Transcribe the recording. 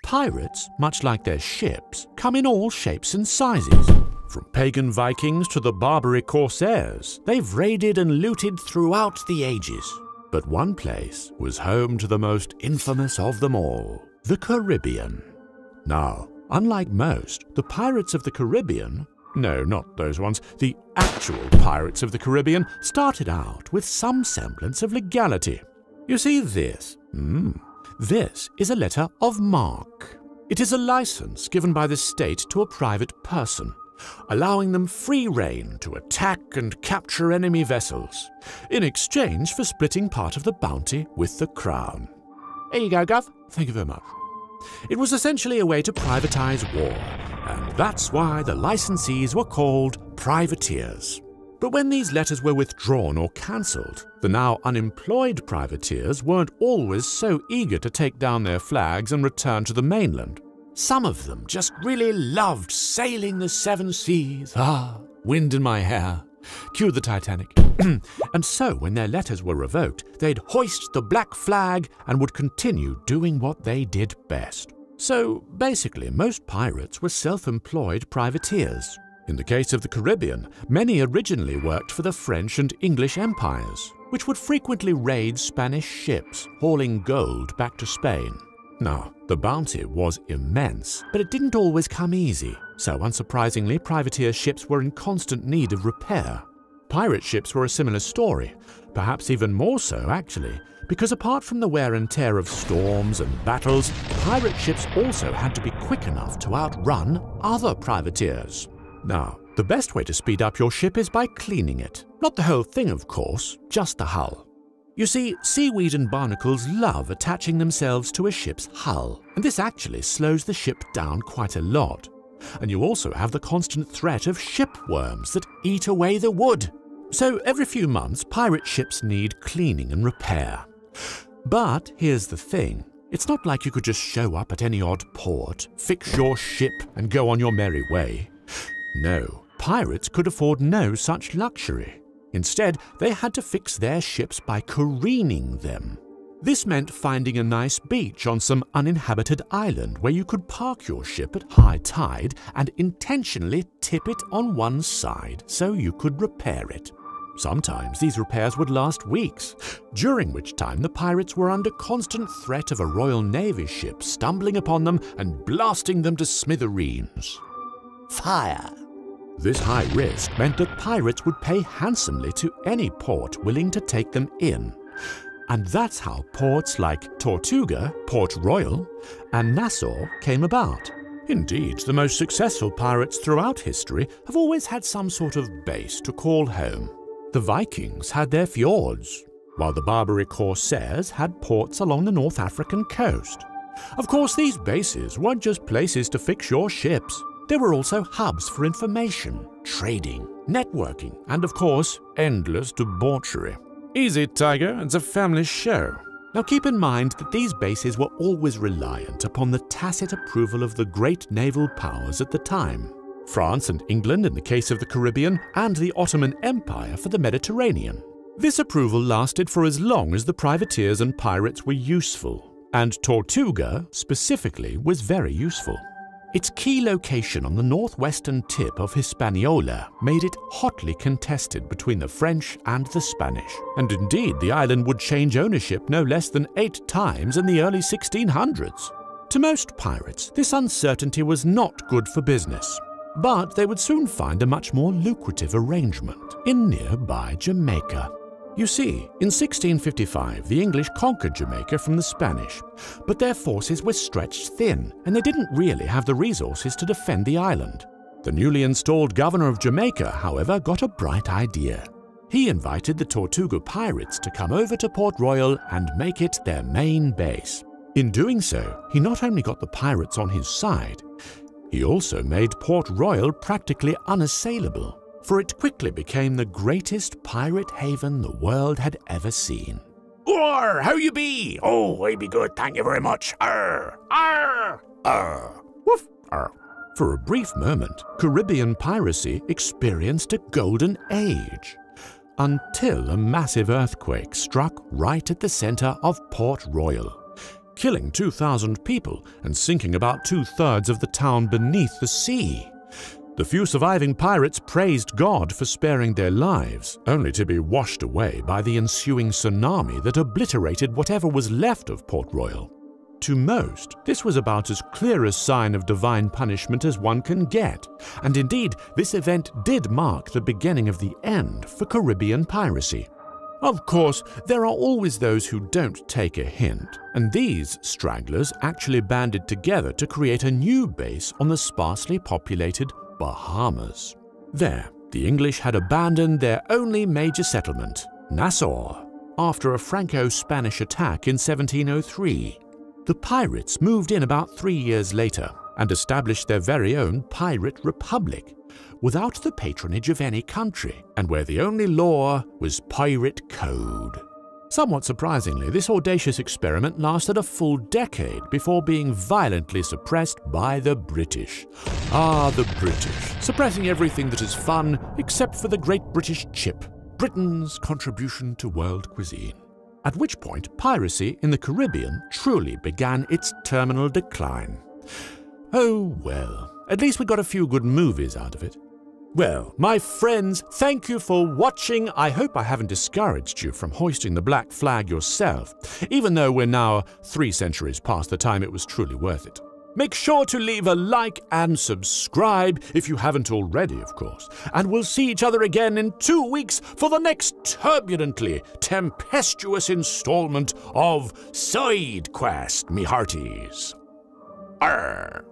Pirates, much like their ships, come in all shapes and sizes. From pagan Vikings to the Barbary corsairs, they've raided and looted throughout the ages. But one place was home to the most infamous of them all, the Caribbean. Now, unlike most, the pirates of the Caribbean, no, not those ones, the actual pirates of the Caribbean started out with some semblance of legality. You see this? This is a letter of marque. It is a license given by the state to a private person, allowing them free rein to attack and capture enemy vessels, in exchange for splitting part of the bounty with the crown. Here you go, Gov. Thank you very much. It was essentially a way to privatize war, and that's why the licensees were called privateers. But when these letters were withdrawn or cancelled, the now unemployed privateers weren't always so eager to take down their flags and return to the mainland. Some of them just really loved sailing the seven seas. Wind in my hair. Cue the Titanic. And so, when their letters were revoked, they'd hoist the black flag and would continue doing what they did best. So, basically, most pirates were self-employed privateers. In the case of the Caribbean, many originally worked for the French and English empires, which would frequently raid Spanish ships, hauling gold back to Spain. Now, the bounty was immense, but it didn't always come easy, so unsurprisingly, privateer ships were in constant need of repair. Pirate ships were a similar story, perhaps even more so actually, because apart from the wear and tear of storms and battles, pirate ships also had to be quick enough to outrun other privateers. Now, the best way to speed up your ship is by cleaning it. Not the whole thing, of course, just the hull. You see, seaweed and barnacles love attaching themselves to a ship's hull, and this actually slows the ship down quite a lot. And you also have the constant threat of shipworms that eat away the wood. So every few months, pirate ships need cleaning and repair. But here's the thing. It's not like you could just show up at any odd port, fix your ship, and go on your merry way. No, pirates could afford no such luxury. Instead, they had to fix their ships by careening them. This meant finding a nice beach on some uninhabited island where you could park your ship at high tide and intentionally tip it on one side so you could repair it. Sometimes these repairs would last weeks, during which time the pirates were under constant threat of a Royal Navy ship stumbling upon them and blasting them to smithereens. Fire! This high risk meant that pirates would pay handsomely to any port willing to take them in. And that's how ports like Tortuga, Port Royal, and Nassau came about. Indeed, the most successful pirates throughout history have always had some sort of base to call home. The Vikings had their fjords, while the Barbary corsairs had ports along the North African coast. Of course, these bases weren't just places to fix your ships. They were also hubs for information, trading, networking, and of course, endless debauchery. Easy, Tiger, it's a family show. Now keep in mind that these bases were always reliant upon the tacit approval of the great naval powers at the time. France and England in the case of the Caribbean, and the Ottoman Empire for the Mediterranean. This approval lasted for as long as the privateers and pirates were useful, and Tortuga, specifically, was very useful. Its key location on the northwestern tip of Hispaniola made it hotly contested between the French and the Spanish, and indeed the island would change ownership no less than 8 times in the early 1600s. To most pirates, this uncertainty was not good for business, but they would soon find a much more lucrative arrangement in nearby Jamaica. You see, in 1655, the English conquered Jamaica from the Spanish, but their forces were stretched thin, and they didn't really have the resources to defend the island. The newly installed governor of Jamaica, however, got a bright idea. He invited the Tortuga pirates to come over to Port Royal and make it their main base. In doing so, he not only got the pirates on his side, he also made Port Royal practically unassailable, for it quickly became the greatest pirate haven the world had ever seen. "Arr, how you be? Oh, I be good, thank you very much. Arr, arr, arr, woof, arr." For a brief moment, Caribbean piracy experienced a golden age, until a massive earthquake struck right at the center of Port Royal. killing 2,000 people and sinking about 2/3 of the town beneath the sea. The few surviving pirates praised God for sparing their lives, only to be washed away by the ensuing tsunami that obliterated whatever was left of Port Royal. To most, this was about as clear a sign of divine punishment as one can get, and indeed, this event did mark the beginning of the end for Caribbean piracy. Of course, there are always those who don't take a hint, and these stragglers actually banded together to create a new base on the sparsely populated Bahamas. There, the English had abandoned their only major settlement, Nassau, after a Franco-Spanish attack in 1703. The pirates moved in about 3 years later and established their very own pirate republic, without the patronage of any country, and where the only law was pirate code. Somewhat surprisingly, this audacious experiment lasted a full decade before being violently suppressed by the British. Ah, the British, suppressing everything that is fun except for the Great British Chip, Britain's contribution to world cuisine. At which point, piracy in the Caribbean truly began its terminal decline. Oh well, at least we got a few good movies out of it. Well, my friends, thank you for watching. I hope I haven't discouraged you from hoisting the black flag yourself, even though we're now 3 centuries past the time it was truly worth it. Make sure to leave a like and subscribe if you haven't already, of course. And we'll see each other again in 2 weeks for the next turbulently tempestuous installment of SideQuest, me hearties. Arr!